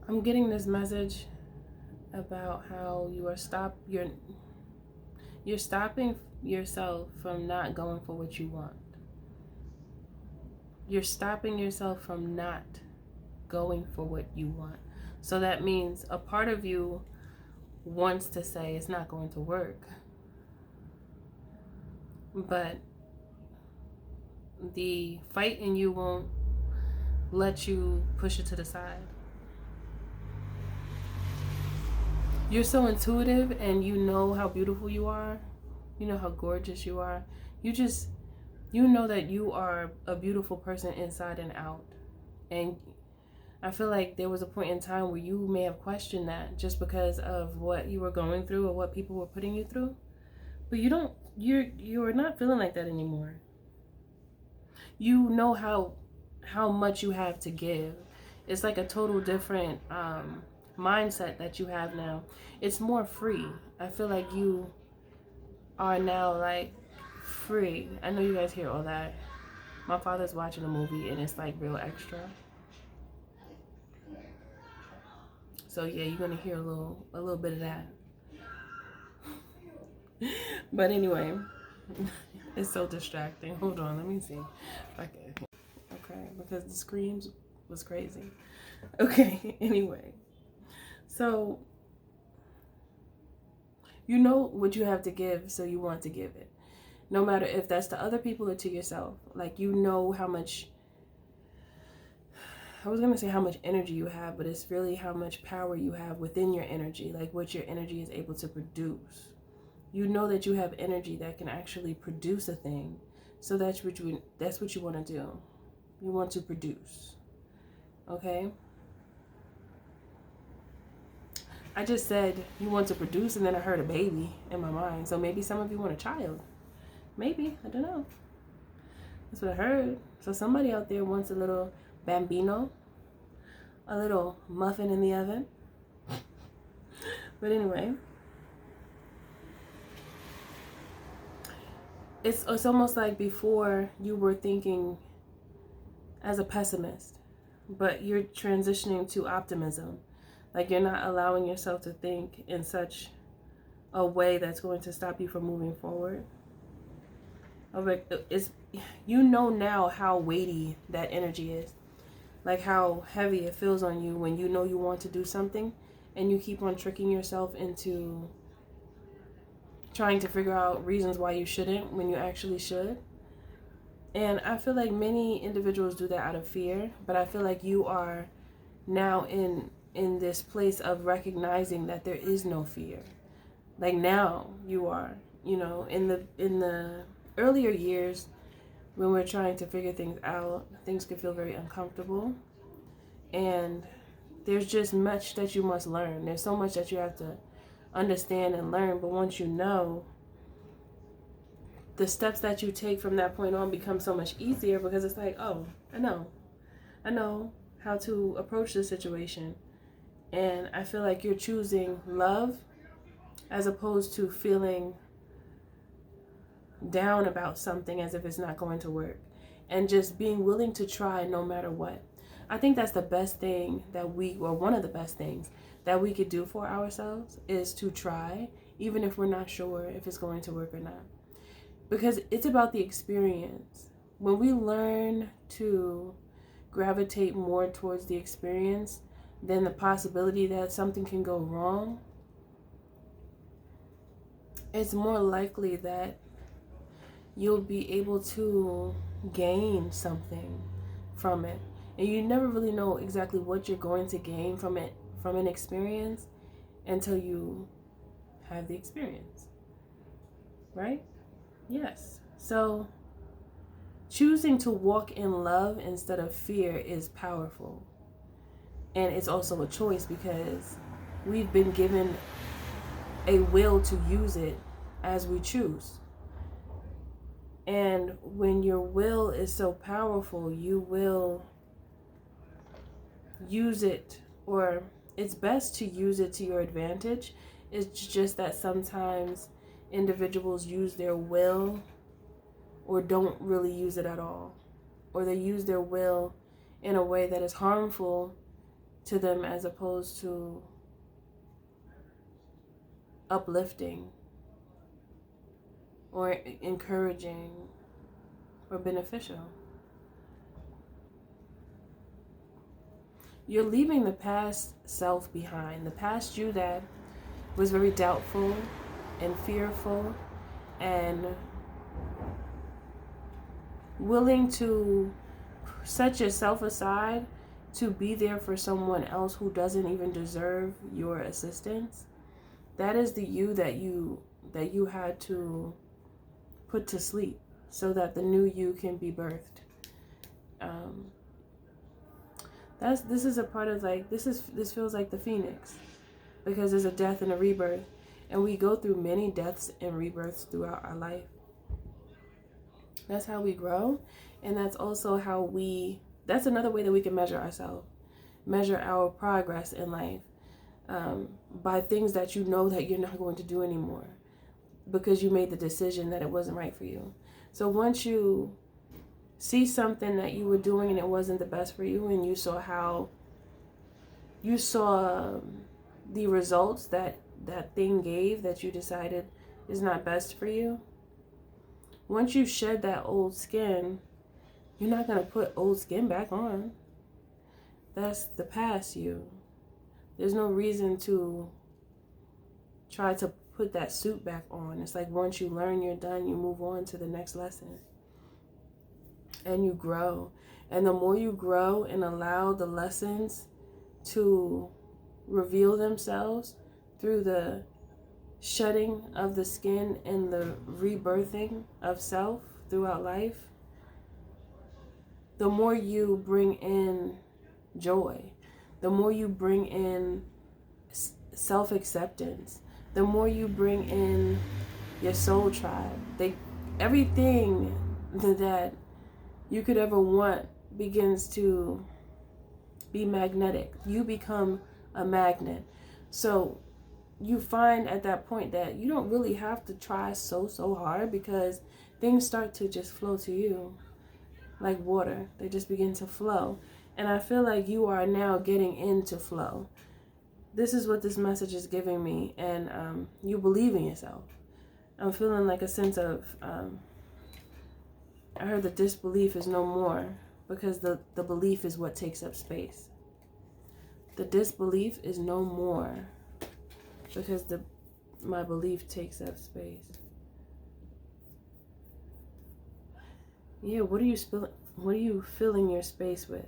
I'm getting this message about how you're stopping yourself from not going for what you want. You're stopping yourself from not going for what you want. So that means a part of you wants to say it's not going to work, but the fight in you won't let you push it to the side. You're so intuitive and you know how beautiful you are. You know how gorgeous you are. You know that you are a beautiful person inside and out. And I feel like there was a point in time where you may have questioned that just because of what you were going through or what people were putting you through. But you're not feeling like that anymore. You know how much you have to give. It's like a total different mindset that you have now. It's more free. I feel like you are now like free. I know you guys hear all that. My father's watching a movie and it's like real extra. So yeah, you're gonna hear a little bit of that. But anyway, it's so distracting. Hold on, let me see. Okay, because the screams was crazy. Okay, anyway. So you know what you have to give, so you want to give it. No matter if that's to other people or to yourself. Like, you know how much, I was going to say how much energy you have, but it's really how much power you have within your energy, like what your energy is able to produce. You know that you have energy that can actually produce a thing. So that's what you want to do. You want to produce. Okay? I just said you want to produce, and then I heard a baby in my mind. So maybe some of you want a child. Maybe. I don't know. That's what I heard. So somebody out there wants a little bambino, a little muffin in the oven. But anyway, it's almost like before you were thinking as a pessimist, but you're transitioning to optimism. Like, you're not allowing yourself to think in such a way that's going to stop you from moving forward. You know now how weighty that energy is. Like how heavy it feels on you when you know you want to do something and you keep on tricking yourself into trying to figure out reasons why you shouldn't when you actually should. And I feel like many individuals do that out of fear, but I feel like you are now in this place of recognizing that there is no fear. Like, now you are, in the earlier years when we're trying to figure things out, things can feel very uncomfortable. And there's just much that you must learn. There's so much that you have to understand and learn. But once you know, the steps that you take from that point on become so much easier because it's like, oh, I know how to approach the situation. And I feel like you're choosing love as opposed to feeling down about something as if it's not going to work, and just being willing to try no matter what. I think that's the best thing one of the best things that we could do for ourselves is to try, even if we're not sure if it's going to work or not. Because it's about the experience. When we learn to gravitate more towards the experience than the possibility that something can go wrong, it's more likely that you'll be able to gain something from it. And you never really know exactly what you're going to gain from it, from an experience, until you have the experience. Right? Yes. So choosing to walk in love instead of fear is powerful. And it's also a choice because we've been given a will to use it as we choose. And when your will is so powerful, you will use it, or it's best to use it to your advantage. It's just that sometimes individuals use their will or don't really use it at all. Or they use their will in a way that is harmful to them as opposed to uplifting or encouraging or beneficial. You're leaving the past self behind, the past you that was very doubtful and fearful and willing to set yourself aside to be there for someone else who doesn't even deserve your assistance. That is the you that you had to put to sleep so that the new you can be birthed. This is a part of like this feels like the phoenix, because there's a death and a rebirth, and we go through many deaths and rebirths throughout our life. That's how we grow, and that's also how that's another way that we can measure ourselves, measure our progress in life, by things that you know that you're not going to do anymore because you made the decision that it wasn't right for you. So once you see something that you were doing and it wasn't the best for you, and you saw the results that thing gave that you decided is not best for you, once you shed that old skin, you're not going to put old skin back on. That's the past you. There's no reason to try to put that suit back on. It's like once you learn, you're done. You move on to the next lesson. And you grow. And the more you grow and allow the lessons to reveal themselves through the shedding of the skin and the rebirthing of self throughout life, the more you bring in joy, the more you bring in self-acceptance, the more you bring in your soul tribe. Everything that you could ever want begins to be magnetic. You become a magnet. So you find at that point that you don't really have to try so hard, because things start to just flow to you like water. They just begin to flow. And I feel like you are now getting into flow. This is what this message is giving me. And you believe in yourself. I'm feeling like a sense of, I heard that disbelief is no more, because the belief is what takes up space. The disbelief is no more, because my belief takes up space. Yeah, what are you filling your space with?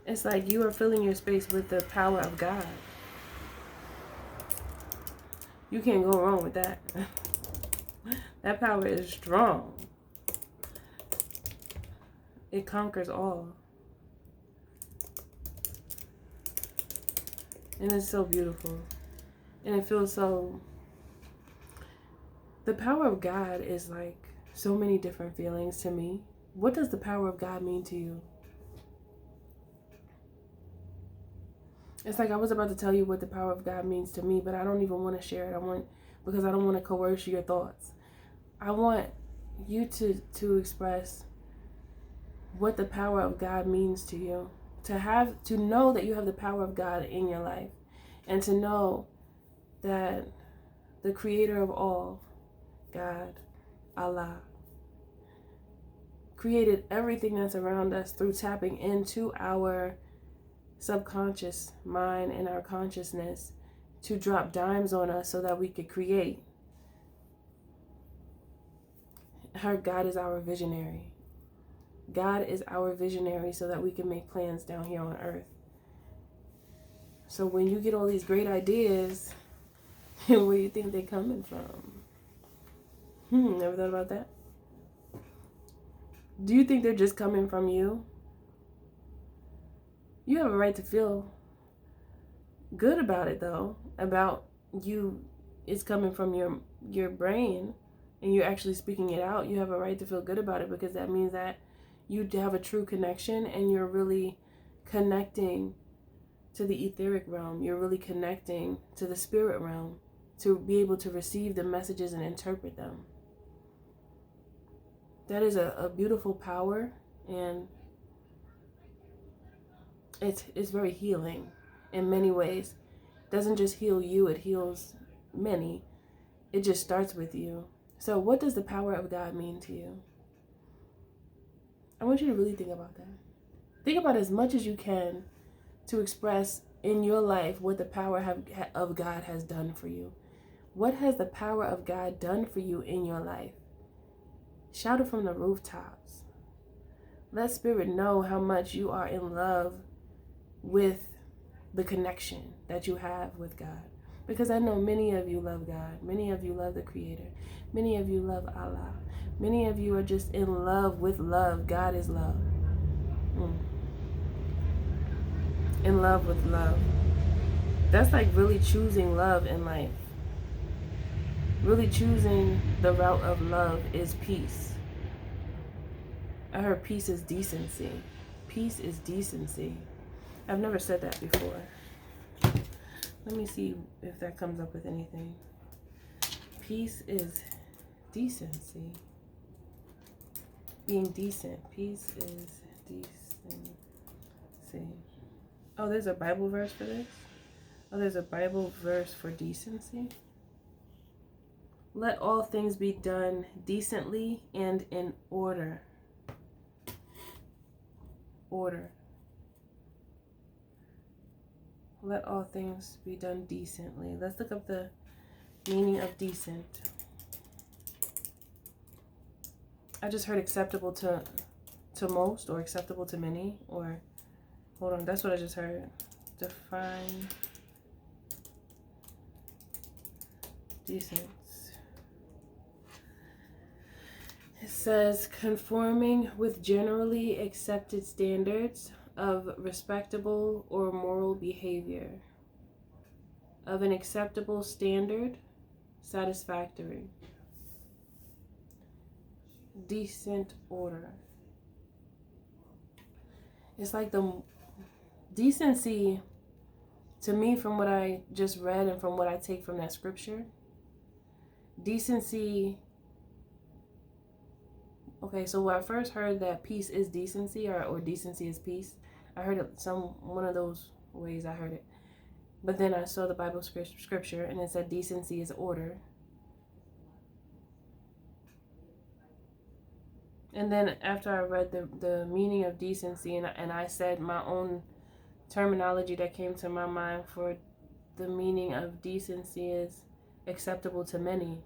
It's like you are filling your space with the power of God. You can't go wrong with that. That power is strong. It conquers all. And it's so beautiful. And it feels so... The power of God is like so many different feelings to me. What does the power of God mean to you? It's like I was about to tell you what the power of God means to me, but I don't even want to share it. Because I don't want to coerce your thoughts. I want you to express what the power of God means to you. To know that you have the power of God in your life. And to know that the creator of all, God, Allah, created everything that's around us through tapping into our subconscious mind and our consciousness to drop dimes on us so that we could create. God is our visionary. God is our visionary so that we can make plans down here on earth. So when you get all these great ideas, where do you think they're coming from? Never thought about that? Do you think they're just coming from you? You have a right to feel good about it, though. About you, it's coming from your brain, and you're actually speaking it out. You have a right to feel good about it, because that means that you have a true connection, and you're really connecting to the etheric realm. You're really connecting to the spirit realm to be able to receive the messages and interpret them. That is a beautiful power, and it's very healing in many ways. It doesn't just heal you, it heals many. It just starts with you. So what does the power of God mean to you? I want you to really think about that. Think about as much as you can to express in your life what the power of God has done for you. What has the power of God done for you in your life? Shout it from the rooftops. Let Spirit know how much you are in love with the connection that you have with God. Because I know many of you love God. Many of you love the Creator. Many of you love Allah. Many of you are just in love with love. God is love. In love with love. That's like really choosing love in life. Really choosing the route of love is peace. I heard peace is decency. Peace is decency. I've never said that before. Let me see if that comes up with anything. Peace is decency. Being decent. Peace is decency. Oh, there's a Bible verse for this? Oh, there's a Bible verse for decency? Let all things be done decently and in order. Order. Let all things be done decently. Let's look up the meaning of decent. I just heard acceptable to most, or acceptable to many, or hold on, that's what I just heard. Define decent. It says conforming with generally accepted standards of respectable or moral behavior. Of an acceptable standard, satisfactory. Decent order. It's like the decency, to me, from what I just read and from what I take from that scripture, decency. Okay, so when I first heard that peace is decency, or decency is peace, I heard it one of those ways I heard it. But then I saw the Bible scripture and it said decency is order. And then after I read the meaning of decency, and I said my own terminology that came to my mind for the meaning of decency is acceptable to many.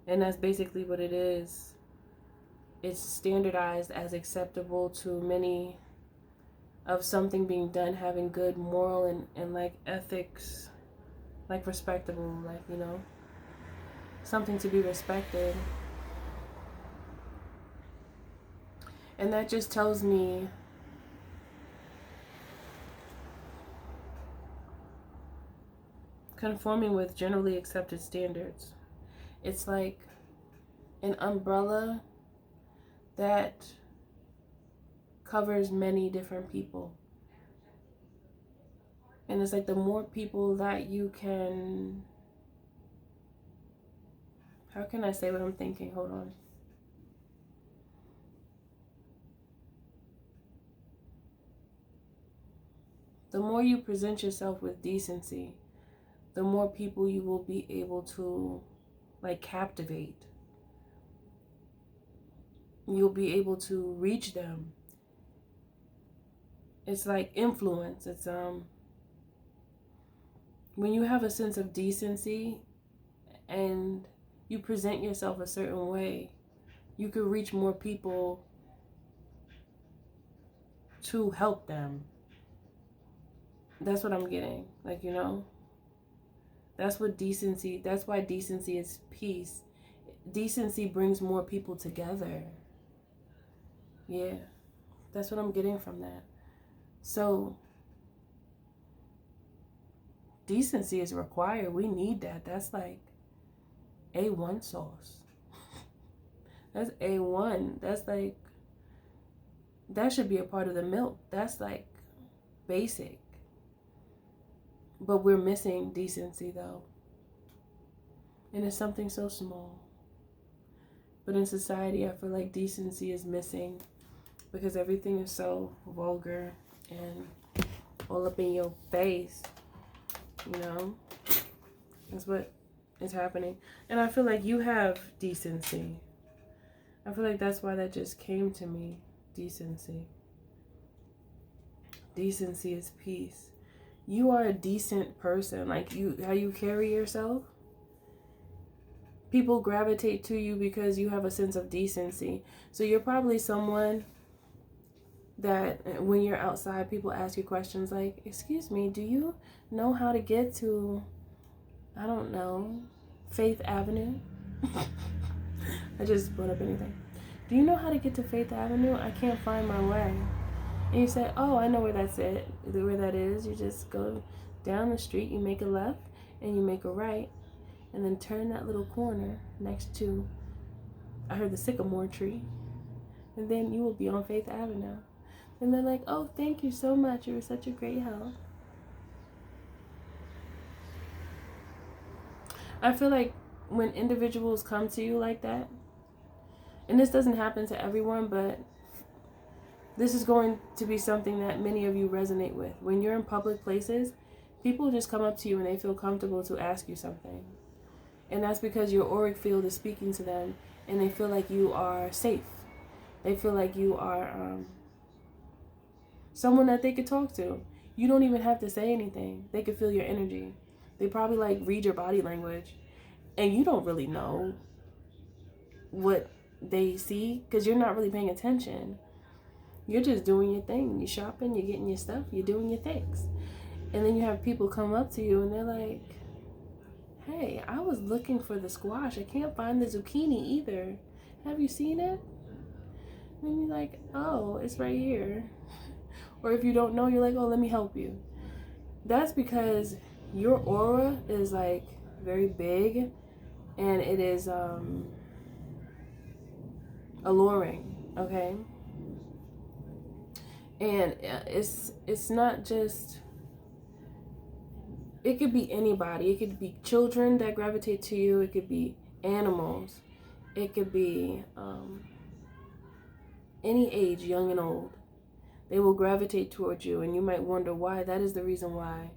And that's basically what it is. It's standardized as acceptable to many, of something being done, having good moral and like ethics, like respectable, like, you know, something to be respected. And that just tells me conforming with generally accepted standards. It's like an umbrella that covers many different people. And it's like the more people that you can, how can I say what I'm thinking? Hold on. The more you present yourself with decency, the more people you will be able to like captivate. You'll be able to reach them. It's like influence. It's when you have a sense of decency and you present yourself a certain way, you could reach more people to help them. That's what I'm getting. Like, you know, that's what decency, that's why decency is peace. Decency brings more people together. Yeah, that's what I'm getting from that. So decency is required. We need that. That's like A1 sauce. That's A1. That's like That should be a part of the milk. That's like basic. But we're missing decency though. And it's something so small. But in society, I feel like decency is missing because everything is so vulgar and all up in your face. You know? That's what is happening. And I feel like you have decency. I feel like that's why that just came to me. Decency. Decency is peace. You are a decent person. Like how you carry yourself. People gravitate to you because you have a sense of decency. So you're probably someone that when you're outside, people ask you questions like, excuse me, do you know how to get to, I don't know, Faith Avenue? I just brought up anything. Do you know how to get to Faith Avenue? I can't find my way. And you say, oh, I know where that's it, where that is. You just go down the street, you make a left, and you make a right, and then turn that little corner next to, I heard the sycamore tree, and then you will be on Faith Avenue. And they're like, oh, thank you so much. You were such a great help. I feel like when individuals come to you like that, and this doesn't happen to everyone, but this is going to be something that many of you resonate with. When you're in public places, people just come up to you and they feel comfortable to ask you something. And that's because your auric field is speaking to them and they feel like you are safe. They feel like you are someone that they could talk to. You don't even have to say anything. They could feel your energy. They probably like read your body language. And you don't really know what they see because you're not really paying attention. You're just doing your thing. You're shopping, you're getting your stuff, you're doing your things. And then you have people come up to you and they're like, hey, I was looking for the squash. I can't find the zucchini either. Have you seen it? And you're like, oh, it's right here. Or if you don't know, you're like, oh, let me help you. That's because your aura is like very big and it is alluring, okay? And it's not just, it could be anybody. It could be children that gravitate to you. It could be animals. It could be any age, young and old. They will gravitate towards you, and you might wonder why. That is the reason why.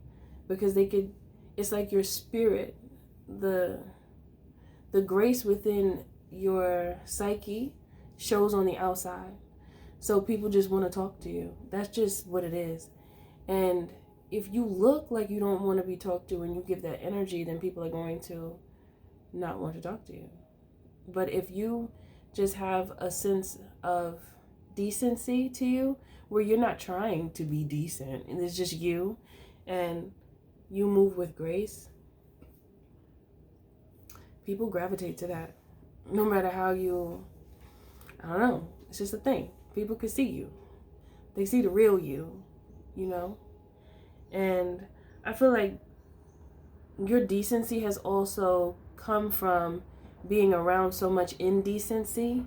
Because they could, it's like your spirit, the grace within your psyche shows on the outside. So people just want to talk to you. That's just what it is. And if you look like you don't want to be talked to and you give that energy, then people are going to not want to talk to you. But if you just have a sense of decency to you, where you're not trying to be decent, and it's just you, and you move with grace, people gravitate to that. No matter how you, I don't know, it's just a thing. People can see you. They see the real you, you know? And I feel like your decency has also come from being around so much indecency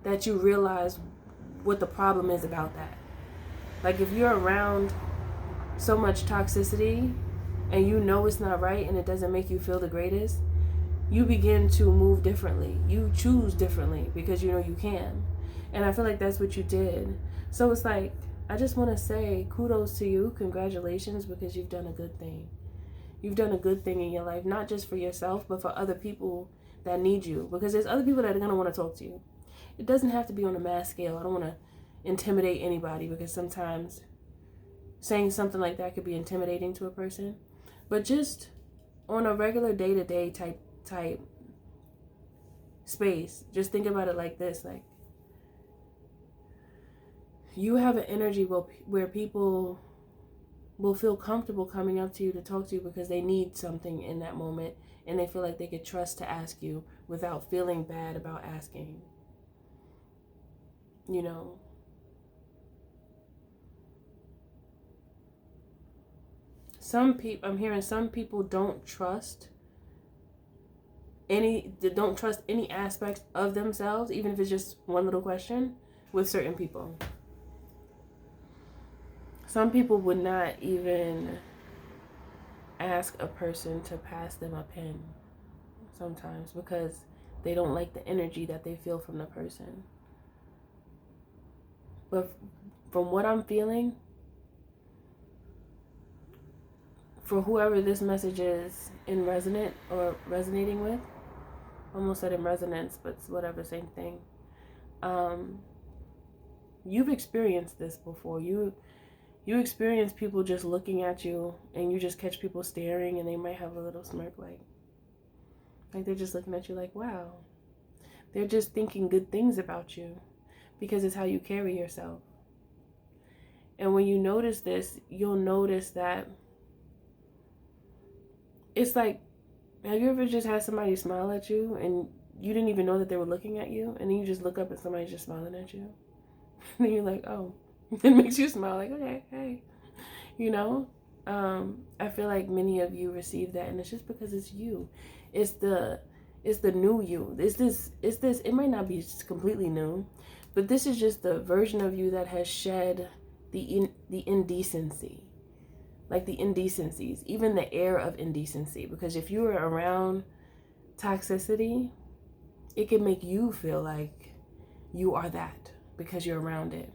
that you realize what the problem is about that. Like if you're around so much toxicity and you know it's not right and it doesn't make you feel the greatest, you begin to move differently. You choose differently because you know you can. And I feel like that's what you did. So it's like, I just want to say kudos to you. Congratulations, because you've done a good thing. You've done a good thing in your life, not just for yourself, but for other people that need you. Because there's other people that are going to want to talk to you. It doesn't have to be on a mass scale. I don't want to intimidate anybody, because sometimes saying something like that could be intimidating to a person. But just on a regular day-to-day type space, just think about it like this. Like, you have an energy where people will feel comfortable coming up to you to talk to you because they need something in that moment and they feel like they could trust to ask you without feeling bad about asking. You know? I'm hearing some people don't trust any aspects of themselves, even if it's just one little question, with certain people. Some people would not even ask a person to pass them a pen sometimes because they don't like the energy that they feel from the person. But from what I'm feeling, for whoever this message is in resonant or resonating with, almost said in resonance, but it's whatever, same thing. You've experienced this before. You experience people just looking at you, and you just catch people staring, and they might have a little smirk, like they're just looking at you like, wow. They're just thinking good things about you because it's how you carry yourself. And when you notice this, you'll notice that it's like, have you ever just had somebody smile at you and you didn't even know that they were looking at you, and then you just look up and somebody's just smiling at you? And then you're like, oh, it makes you smile, like, okay, hey, you know? I feel like many of you receive that, and it's just because it's you. It's the new you. It might not be completely new, but this is just the version of you that has shed the indecency. Like the indecencies, even the air of indecency. Because if you are around toxicity, it can make you feel like you are that because you're around it.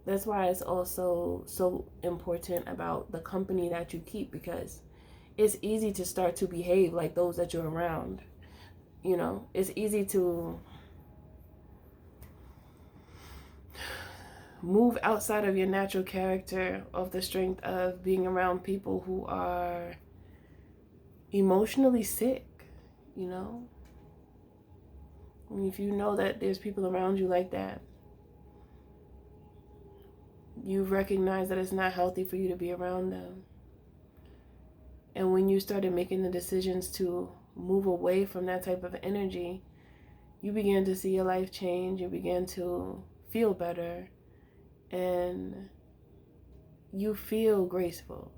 That's why it's also so important about the company that you keep, because it's easy to start to behave like those that you're around. You know, it's easy to move outside of your natural character of the strength of being around people who are emotionally sick, you know? I mean, if you know that there's people around you like that, you recognize that it's not healthy for you to be around them. And when you started making the decisions to move away from that type of energy, you began to see your life change. You began to feel better. And you feel graceful.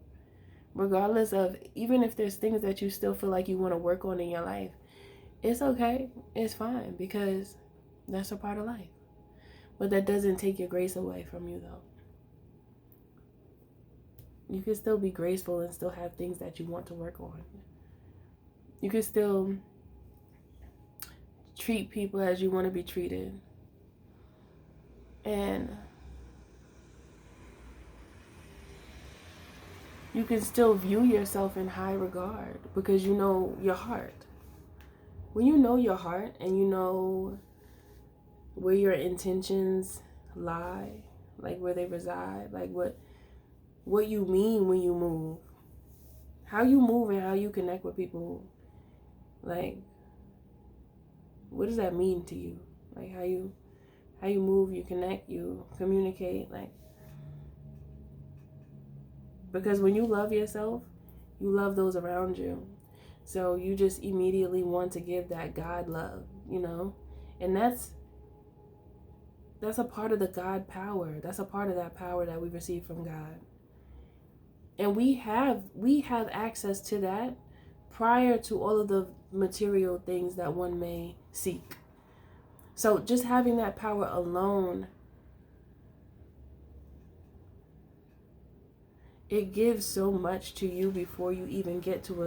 Regardless of, even if there's things that you still feel like you want to work on in your life, it's okay. It's fine, because that's a part of life. But that doesn't take your grace away from you, though. You can still be graceful and still have things that you want to work on. You can still treat people as you want to be treated. And you can still view yourself in high regard because you know your heart. When you know your heart and you know where your intentions lie, like where they reside, like what you mean when you move, how you move and how you connect with people, like what does that mean to you? Like how you move, you connect, you communicate, like, because when you love yourself, you love those around you. So you just immediately want to give that God love, you know? And that's a part of the God power. That's a part of that power that we receive from God. And we have access to that prior to all of the material things that one may seek. So just having that power alone, it gives so much to you before you even get to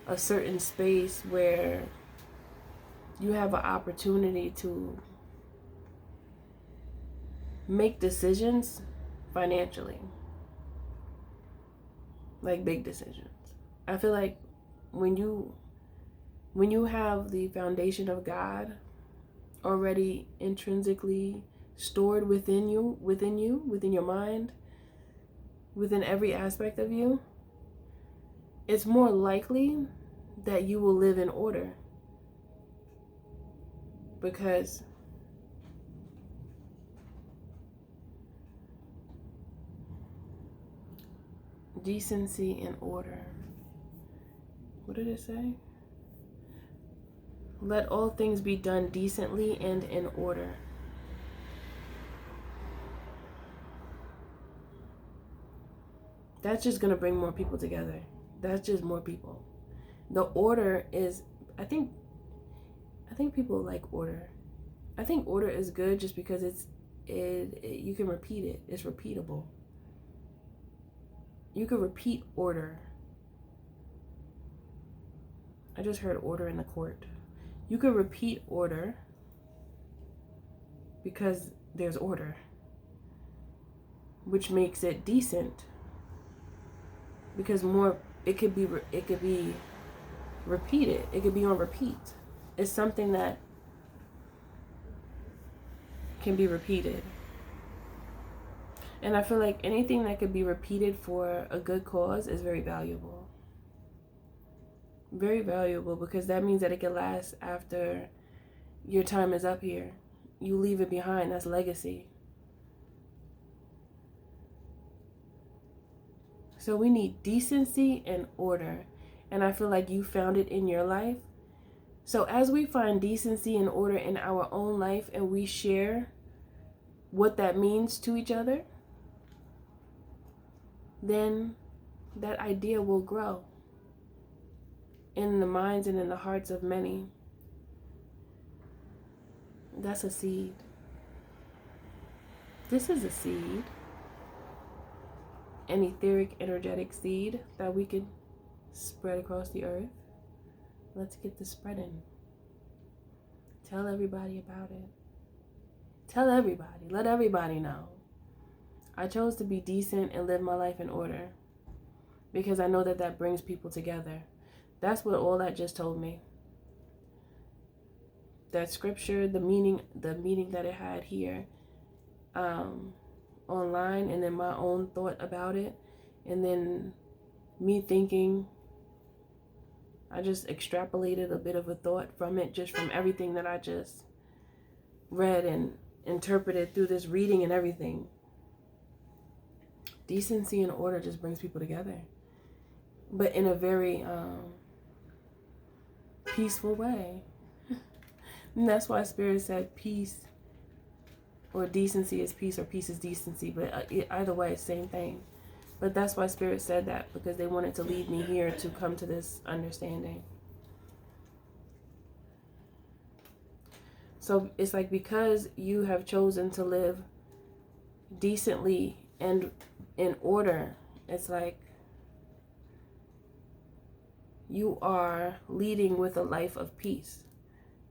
a certain space where you have an opportunity to make decisions financially, like big decisions. I feel like when you have the foundation of God already intrinsically stored within your mind, within every aspect of you, it's more likely that you will live in order. Because decency and order. What did it say? Let all things be done decently and in order. That's just going to bring more people together. That's just more people. The order is, I think people like order. I think order is good just because you can repeat it. It's repeatable. You can repeat order. I just heard order in the court. You can repeat order because there's order, which makes it decent. Because it could be repeated. It could be on repeat. It's something that can be repeated. And I feel like anything that could be repeated for a good cause is very valuable. Very valuable, because that means that it can last after your time is up here. You leave it behind. That's legacy. So we need decency and order. And I feel like you found it in your life. So as we find decency and order in our own life and we share what that means to each other, then that idea will grow in the minds and in the hearts of many. That's a seed. This is a seed. An etheric, energetic seed that we could spread across the earth. Let's get this spreading. Tell everybody about it. Tell everybody. Let everybody know. I chose to be decent and live my life in order because I know that that brings people together. That's what all that just told me. That scripture, the meaning that it had here online, and then my own thought about it, and then me thinking, I just extrapolated a bit of a thought from it, just from everything that I just read and interpreted through this reading and everything. Decency and order just brings people together, but in a very peaceful way. And that's why Spirit said peace or decency is peace or peace is decency, but either way, same thing. But that's why Spirit said that, because they wanted to lead me here to come to this understanding. So it's like, because you have chosen to live decently and in order, it's like you are leading with a life of peace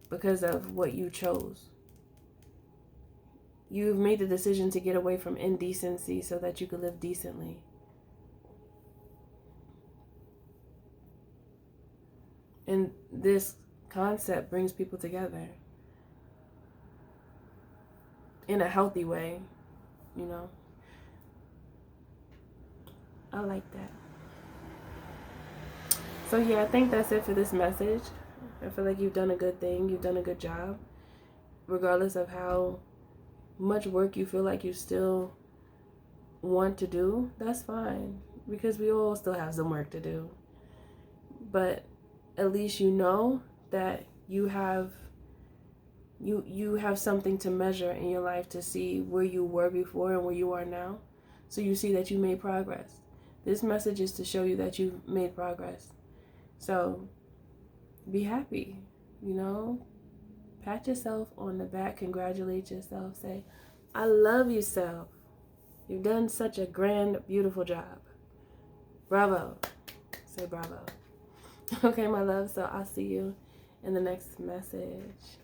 because of what you chose. You've made the decision to get away from indecency so that you could live decently. And this concept brings people together in a healthy way, you know. I like that. So yeah, I think that's it for this message. I feel like you've done a good thing. You've done a good job. Regardless of how much work you feel like you still want to do, that's fine. Because we all still have some work to do. But at least you know that you have something to measure in your life to see where you were before and where you are now. So you see that you made progress. This message is to show you that you've made progress. So be happy, you know. Pat yourself on the back, congratulate yourself, say, I love you, self. You've done such a grand, beautiful job. Bravo. Say bravo. Okay, my love, so I'll see you in the next message.